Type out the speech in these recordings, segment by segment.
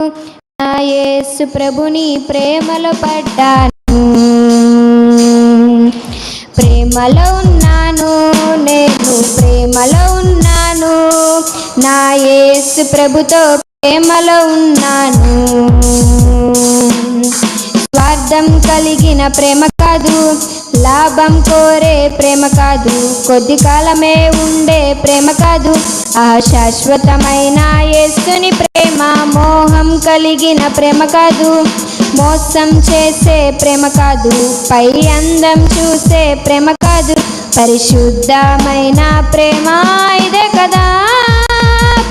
నా యేసు ప్రభుని ప్రేమలో పడ్డాను. ప్రేమలో ఉన్నాను, నేను ప్రేమలో ఉన్నాను. నా యేసు ప్రభుతో ప్రేమలో ఉన్నాను. స్వార్థం కలిగిన ప్రేమ కాదు, లాభం కోరే ప్రేమ కాదు, కొద్ది కాలమే ఉండే ప్రేమ కాదు, ఆ శాశ్వతమైన యేసుని ప్రేమ. మోహం కలిగిన ప్రేమ కాదు, మోసం చేసే ప్రేమ కాదు, పై అందం చూసే ప్రేమ కాదు, పరిశుద్ధమైన ప్రేమ ఇదే కదా.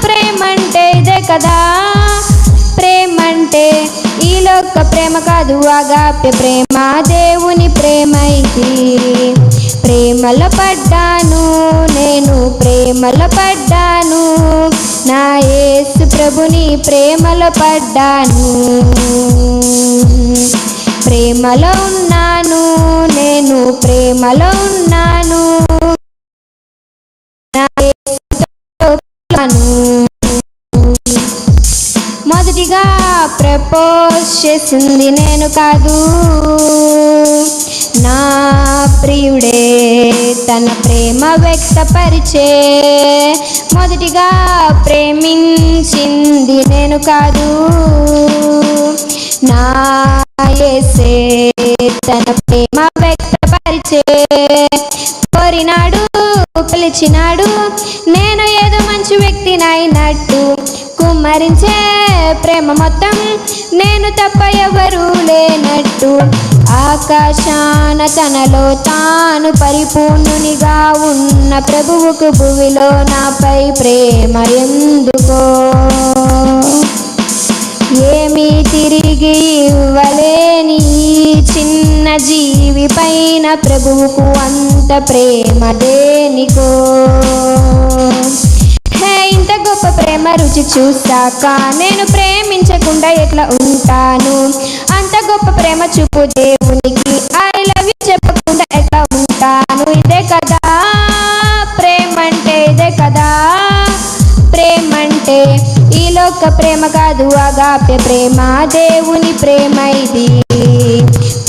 ప్రేమంటే ఇదే కదా. ప్రేమంటే ఈ లోక ప్రేమ కాదు, అగాపె ప్రేమ, దేవుని ప్రేమ ఇది. ప్రేమలో పడ్డాను, నేను ప్రేమలో పడ్డాను. నా యేసు ప్రభుని ప్రేమలో పడ్డాను. ప్రేమలో ఉన్నాను, నేను ప్రేమలో ఉన్నాను. నా యేసుతో మొదటిగా ప్రపోజ్ చేసింది నేను కాదు, నా ప్రియుడే తన ప్రేమ వ్యక్తపరిచే. మొదటిగా ప్రేమించింది నేను కాదు, నా యేసే తన ప్రేమ వ్యక్తపరిచే. కోరినాడు, పిలిచినాడు, నేను ఏదో మంచి వ్యక్తినైనట్టు, కుమ్మరించే ప్రేమ మొత్తం నేను తప్ప ఎవరు లేనట్టు. ఆకాశాన తనలో తాను పరిపూర్ణునిగా ఉన్న ప్రభువుకు భువిలో నాపై ప్రేమ ఎందుకో. ఏమీ తిరిగి ఇవ్వలేని చిన్న జీవి పైన ప్రభువుకు అంత ప్రేమ దేనికో. ఇంత గొప్ప ప్రేమ రుచి చూసాక నేను ప్రేమించకుండా ఎట్లా ఉంటాను? అంత గొప్ప ప్రేమ చూపు దేవునికి ఐ లవ్ యూ చెప్పకుండా ఎట్లా ఉంటాను? ఇదే కదా ప్రేమంటే, ఇదే కదా ప్రేమంటే. ఈ లోక ప్రేమ కాదు, అగాపె ప్రేమ, దేవుని ప్రేమ ఇది.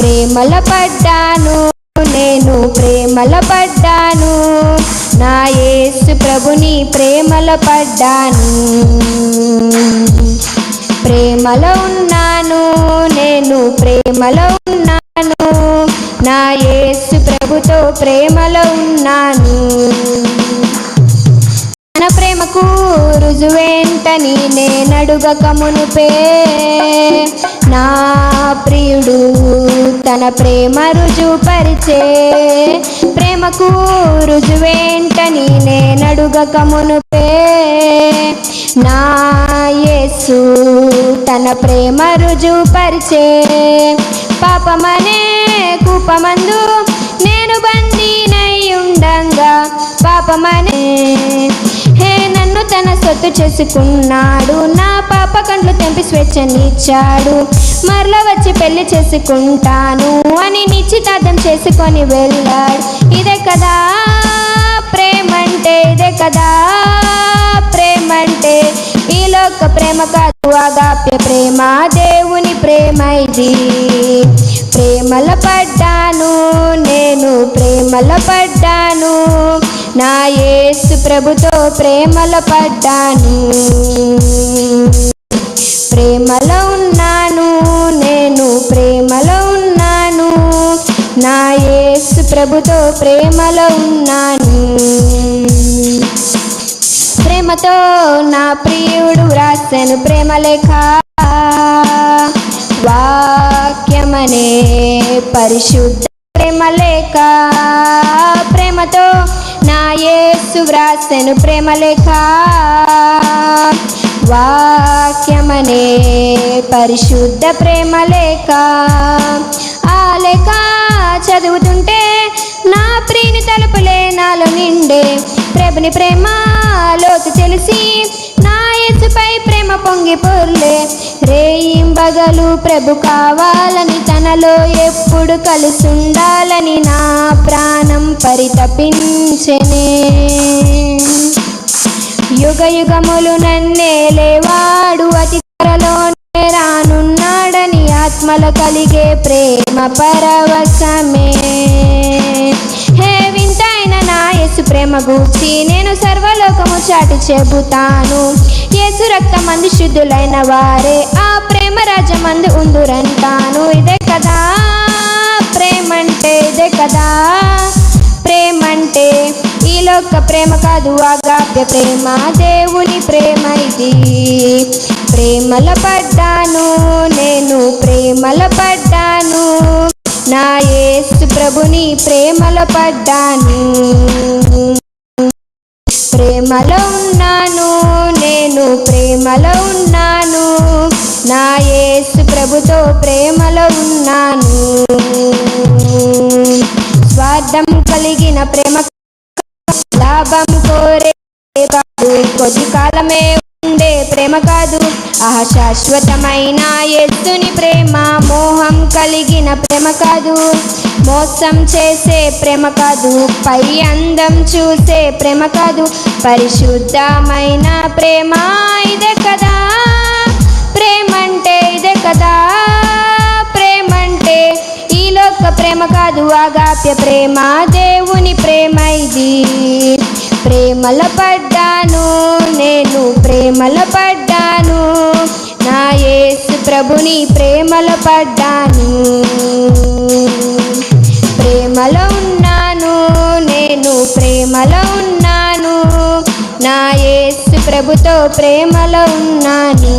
ప్రేమలో పడ్డాను, నేను ప్రేమలో పడ్డాను. నా యేసు ప్రభుని ప్రేమలో పడ్డాను. ప్రేమలో ఉన్నాను, నేను ప్రేమలో ఉన్నాను. నా యేసు ప్రభుతో ప్రేమలో ఉన్నాను. తన ప్రేమకు రుజువేంటని నేనడుగక మునుపే నా ప్రియుడు తన ప్రేమ రుజువుపరిచే. ప్రేమకు రుజువేంటని నేనడుగక మునుపే నా యేసు తన ప్రేమ రుజువుపరిచే. పాపమనే కూపమందు నేను బందీనై ఉండంగా, పాపమనే నన్ను తన సొత్తు చేసుకున్నాడు. నా పాప కండ్లు తెంపి స్వేచ్ఛనిచ్చాడు. మరలా వచ్చి పెళ్లి చేసుకుంటాను అని నిశ్చితార్థం చేసుకొని వెళ్ళాడు. ఇదే కదా ప్రేమంటే, ఇదే కదా ప్రేమంటే. ఈ లోక ప్రేమ కాదు, అగాపె ప్రేమ, దేవుని ప్రేమ ఇది. ప్రేమలో పడ్డాను, నేను ప్రేమలో పడ్డాను. నా యేసు ప్రభుతో ప్రేమలో పడ్డాను. ప్రేమలో ఉన్నాను, నేను ప్రేమలో ఉన్నాను. నా యేసు ప్రభుతో ప్రేమలో ఉన్నాను. ప్రేమతో నా ప్రియుడు వ్రాసెను ప్రేమ లేఖ, వాక్యమనే పరిశుద్ధ ప్రేమ లేఖ. ప్రేమతో నా యేసు వ్రాసెను ప్రేమ లేఖ, వాక్యమనే పరిశుద్ధ ప్రేమ లేఖ. ఆ లేఖ చదువుతుంటే నా ప్రియుని తలుపులే నాలో నిండే. ప్రభుని ప్రేమ లోతు తెలిసి నా యేసుపై ప్రేమ పొంగి పొర్లే. రేయింబగలు ప్రభు కావాలని, తనలో ఎప్పుడు కలిసుండాలని నా ప్రాణం పరితపించెనే. యుగ యుగములు నన్నేలేవాడు, అతి త్వరలోనే కలిగే ప్రేమ పరవశమే. హే వింతైన నా యేసు ప్రేమ గూర్చి నేను సర్వలోకము చాటి చెబుతాను. యేసు రక్తమందు శుద్ధులైన వారే ఆ ప్రేమ రాజ్యమందు ఉందురంటాను. ఇదే కదా ప్రేమంటే, ఇదే కదా ప్రేమంటే. ఈ లోక ప్రేమ కాదు అగాప్య ప్రేమ, దేవుని ప్రేమ ఇది. ప్రేమలో పడ్డాను నేను, ప్రేమలో పడ్డాను, నా యేసు ప్రభుని ప్రేమలో పడ్డాను. ప్రేమలో ఉన్నాను నేను, ప్రేమలో ఉన్నాను, నా యేసు ప్రభుతో ప్రేమలో ఉన్నాను. స్వార్థం కలిగిన ప్రేమ లాభం కోరే కాదు, కొద్ది కాలమే ఉండే ప్రేమ కాదు. శాశ్వతమైన యేసుని ప్రేమ. మోహం కలిగిన ప్రేమ కాదు, మోసం చేసే ప్రేమ కాదు, పై అందం చూసే ప్రేమ కాదు, పరిశుద్ధమైన ప్రేమ. ఇదే కదా ప్రేమంటే, ఇదే కదా ప్రేమంటే. ఈ లోక ప్రేమ కాదు అగాప్య ప్రేమ, దేవుని ప్రేమ ఇది. ప్రేమలో పడ్డాను నేను, ప్రేమలో పడ్డాను, నా యేసు ప్రభుని ప్రేమలో పడ్డాను. ప్రేమలో ఉన్నాను నేను, ప్రేమలో ఉన్నాను, నా యేసు ప్రభుతో ప్రేమలో ఉన్నాను.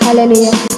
హల్లెలూయా.